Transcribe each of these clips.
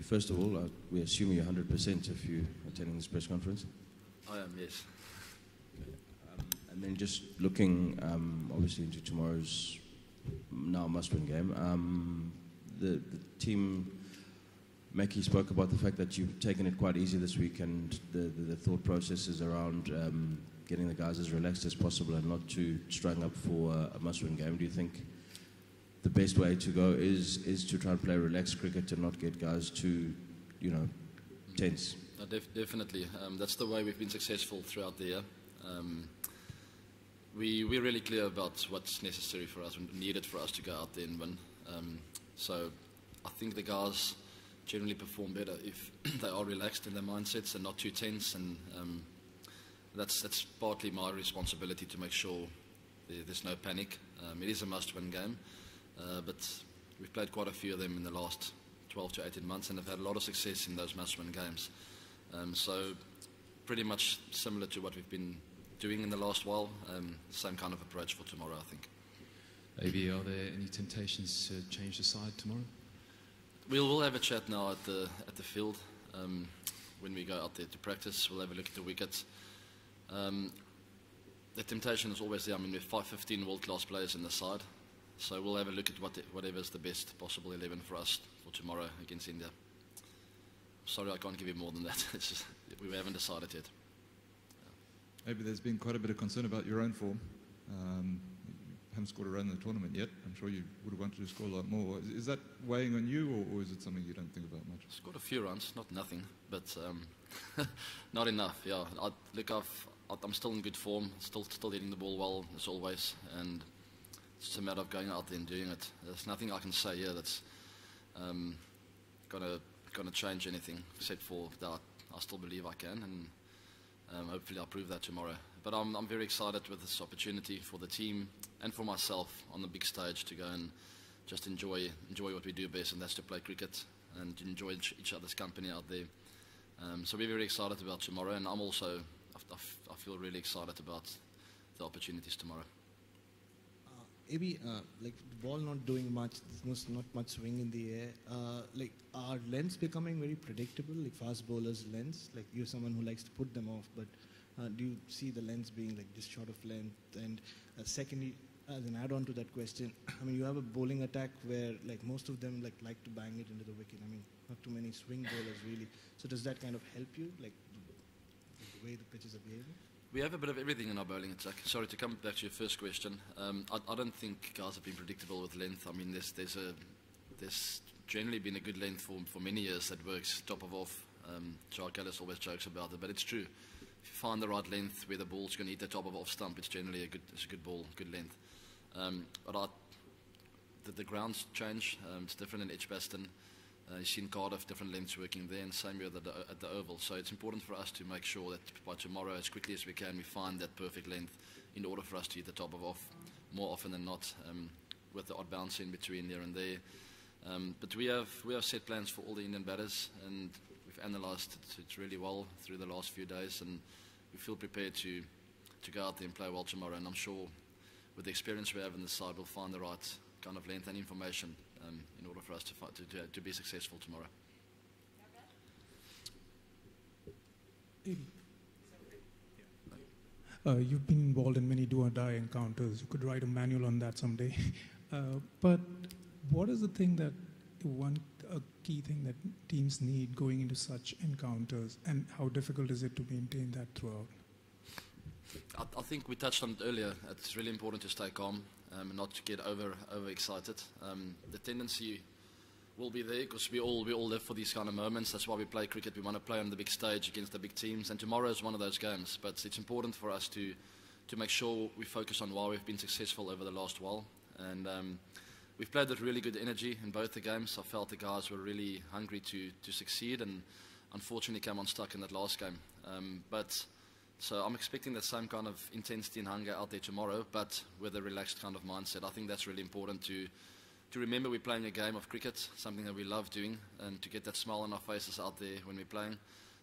First of all, we assume you're 100% if you're attending this press conference. I am, yes. And then just looking, obviously, into tomorrow's now must-win game. The team, Mackie spoke about the fact that you've taken it quite easy this week, and the thought process is around getting the guys as relaxed as possible and not too strung up for a must-win game. Do you think the best way to go is to try and play relaxed cricket and not get guys too, tense? Definitely. That's the way we've been successful throughout the year. We're really clear about what's necessary for us and needed for us to go out there and win. So I think the guys generally perform better if they are relaxed in their mindsets and not too tense, and that's partly my responsibility to make sure there's no panic. It is a must-win game, but we've played quite a few of them in the last 12 to 18 months and have had a lot of success in those must-win games. So pretty much similar to what we've been doing in the last while, same kind of approach for tomorrow, I think. AB, are there any temptations to change the side tomorrow? We'll have a chat now at the field. When we go out there to practice, we'll have a look at the wickets. The temptation is always there. I mean, we have 15 world-class players in the side, so we'll have a look at whatever's the best possible 11 for us for tomorrow against India. Sorry, I can't give you more than that. It's just, we haven't decided yet. Maybe there's been quite a bit of concern about your own form. You haven't scored a run in the tournament yet. I'm sure you would have wanted to score a lot more. Is that weighing on you, or is it something you don't think about much? Scored a few runs, not nothing, but not enough. Yeah, I'm still in good form, still hitting the ball well as always, and it's just a matter of going out there and doing it. There's nothing I can say here that's gonna change anything, except for that I still believe I can, and hopefully I'll prove that tomorrow. But I'm very excited with this opportunity for the team and for myself on the big stage to go and just enjoy what we do best, and that's to play cricket and enjoy each other's company out there. So we're very excited about tomorrow, and I feel really excited about the opportunities tomorrow. Maybe like the ball not doing much, there's not much swing in the air. Like, are lengths becoming very predictable? Like fast bowlers' lengths. Like, you're someone who likes to put them off, but do you see the lengths being like just short of length? And secondly, as an add-on to that question, I mean, you have a bowling attack where like most of them like to bang it into the wicket. I mean, not too many swing bowlers really. So does that kind of help you, like the way the pitches are behaving? We have a bit of everything in our bowling attack. Sorry, to come back to your first question, I don't think guys have been predictable with length. I mean, there's generally been a good length for many years that works top of off. Charles Callis always jokes about it, but it's true. If you find the right length where the ball's going to hit the top of off stump, it's generally a good ball, good length. But the grounds change. It's different in Edgbaston. You've seen Cardiff, different lengths working there, and same with at the Oval. So it's important for us to make sure that by tomorrow, as quickly as we can, we find that perfect length in order for us to hit the top of off more often than not, with the odd bounce in between there and there. But we have set plans for all the Indian batters, and we've analysed it really well through the last few days, and we feel prepared to go out there and play well tomorrow. And I'm sure with the experience we have in the side, we'll find the right kind of length and information in order for us to be successful tomorrow. You've been involved in many do-or-die encounters. You could write a manual on that someday. But what is the thing that a key thing that teams need going into such encounters, and how difficult is it to maintain that throughout? I think we touched on it earlier. It's really important to stay calm and not to get overexcited. The tendency will be there because we all live for these kind of moments. That's why we play cricket. We want to play on the big stage against the big teams, and tomorrow is one of those games. But it's important for us to make sure we focus on why we've been successful over the last while. And we've played with really good energy in both the games. I felt the guys were really hungry to succeed, and unfortunately came unstuck in that last game. So I'm expecting that same kind of intensity and hunger out there tomorrow, but with a relaxed kind of mindset. I think that's really important to remember we're playing a game of cricket, something that we love doing, and to get that smile on our faces out there when we're playing.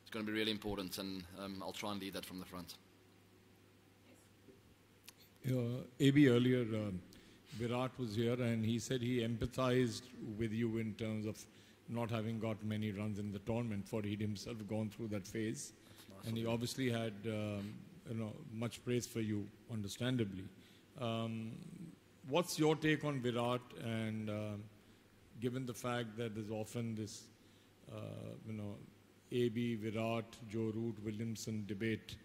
It's going to be really important, and I'll try and lead that from the front. AB, earlier, Virat was here, and he said he empathized with you in terms of not having got many runs in the tournament, for he'd himself gone through that phase. Nice And he obviously had much praise for you, understandably. What's your take on Virat, and given the fact that there's often this AB, Virat, Joe Root, Williamson debate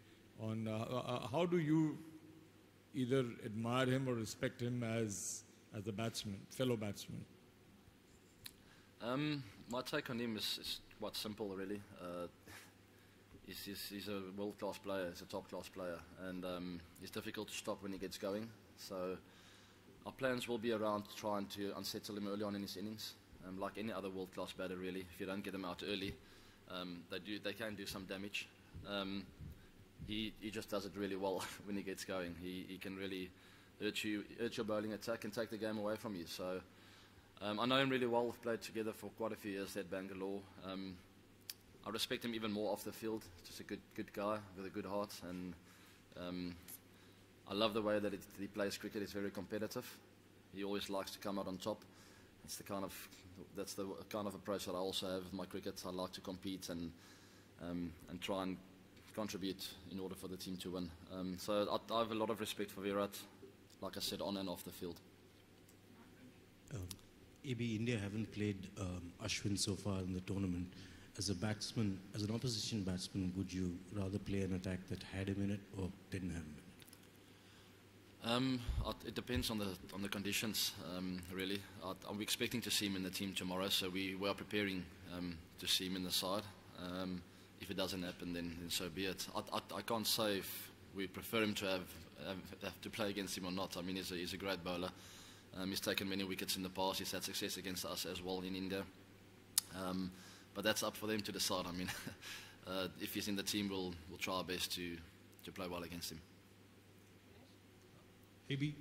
on how do you either admire him or respect him as a batsman, fellow batsman? My take on him is quite simple, really. He's a world-class player, he's a top-class player, and he's difficult to stop when he gets going. So our plans will be around trying to unsettle him early on in his innings, like any other world-class batter, really. If you don't get him out early, they can do some damage. He just does it really well when he gets going. He can really hurt your bowling attack and take the game away from you. So I know him really well. We've played together for quite a few years at Bangalore. I respect him even more off the field. Just a good guy with a good heart, and I love the way that he plays cricket. He's very competitive. He always likes to come out on top. That's the kind of approach that I also have with my cricket. I like to compete and try and contribute in order for the team to win. So I have a lot of respect for Virat, like I said, on and off the field. AB India haven't played Ashwin so far in the tournament. As a batsman, as an opposition batsman, would you rather play an attack that had him in it or didn't have him in it? It depends on the conditions, really. I'm expecting to see him in the team tomorrow, so we are preparing to see him in the side. If it doesn't happen, then so be it. I can't say if we prefer him to have to play against him or not. I mean, he's a great bowler. He's taken many wickets in the past. He's had success against us as well in India. But that's up for them to decide. I mean, if he's in the team, we'll try our best to play well against him. AB,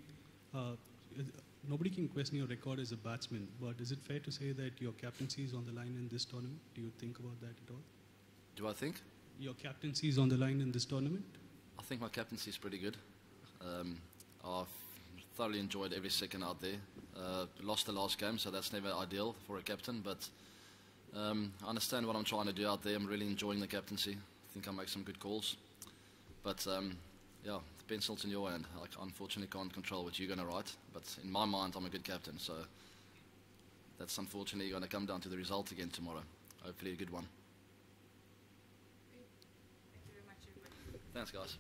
nobody can question your record as a batsman, but is it fair to say that your captaincy is on the line in this tournament? Do you think about that at all? Do I think? Your captaincy is on the line in this tournament? I think my captaincy is pretty good. I've thoroughly enjoyed every second out there. Lost the last game, so that's never ideal for a captain, but I understand what I'm trying to do out there. I'm really enjoying the captaincy. I think I make some good calls. But yeah, the pencil's in your hand. I unfortunately can't control what you're going to write, but in my mind, I'm a good captain, so that's unfortunately going to come down to the result again tomorrow. Hopefully a good one. Thank you very much, everybody. Thanks, guys.